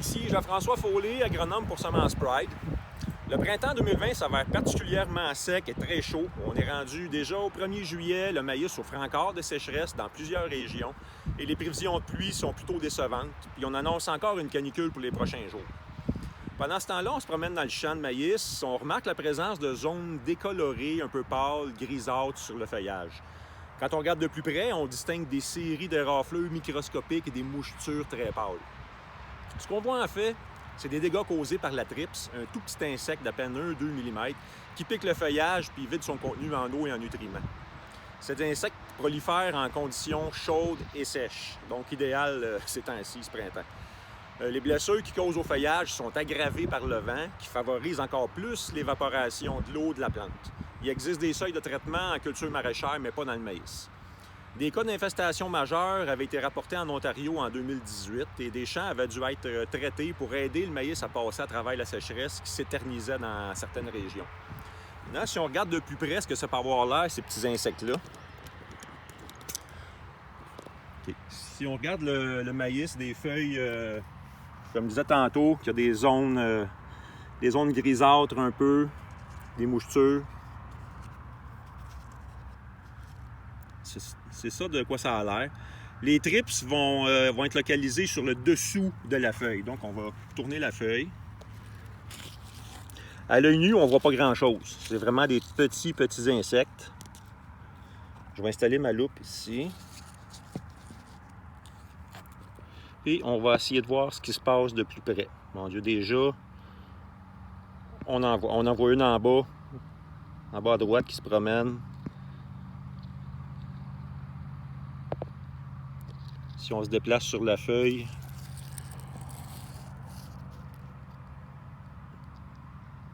Ici Jean-François Follet, agronome pour Semence Pride. Le printemps 2020 s'avère particulièrement sec et très chaud. On est rendu déjà au 1er juillet, le maïs souffre encore de sécheresse dans plusieurs régions et les prévisions de pluie sont plutôt décevantes. Puis on annonce encore une canicule pour les prochains jours. Pendant ce temps-là, on se promène dans le champ de maïs, on remarque la présence de zones décolorées, un peu pâles, grisâtres sur le feuillage. Quand on regarde de plus près, on distingue des séries de rafleurs microscopiques et des mouchetures très pâles. Ce qu'on voit en fait, c'est des dégâts causés par la thrips, un tout petit insecte d'à peine 1-2 mm qui pique le feuillage puis vide son contenu en eau et en nutriments. Cet insecte prolifère en conditions chaudes et sèches, donc idéal ces temps-ci, ce printemps. Les blessures qui causent au feuillage sont aggravées par le vent qui favorise encore plus l'évaporation de l'eau de la plante. Il existe des seuils de traitement en culture maraîchère, mais pas dans le maïs. Des cas d'infestation majeure avaient été rapportés en Ontario en 2018 et des champs avaient dû être traités pour aider le maïs à passer à travers la sécheresse qui s'éternisait dans certaines régions. Maintenant, si on regarde de plus près ce que ça peut avoir l'air, ces petits insectes-là. Okay. Si on regarde le maïs, des feuilles, comme je disais tantôt, qu'il y a des zones grisâtres un peu, des mouchetures. C'est ça de quoi ça a l'air. Les thrips vont être localisés sur le dessous de la feuille. Donc, on va tourner la feuille. À l'œil nu, on ne voit pas grand-chose. C'est vraiment des petits insectes. Je vais installer ma loupe ici. Et on va essayer de voir ce qui se passe de plus près. Mon Dieu, déjà, on en voit une en bas à droite qui se promène. Si on se déplace sur la feuille,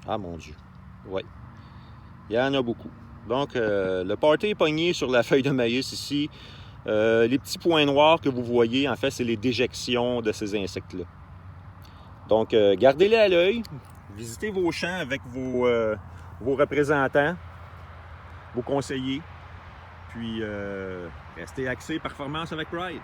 ah mon Dieu, ouais, il y en a beaucoup. Donc, le party est pogné sur la feuille de maïs ici. Les petits points noirs que vous voyez, en fait, c'est les déjections de ces insectes-là. Donc, gardez-les à l'œil, visitez vos champs avec vos représentants, vos conseillers, puis restez axés performance avec Pride.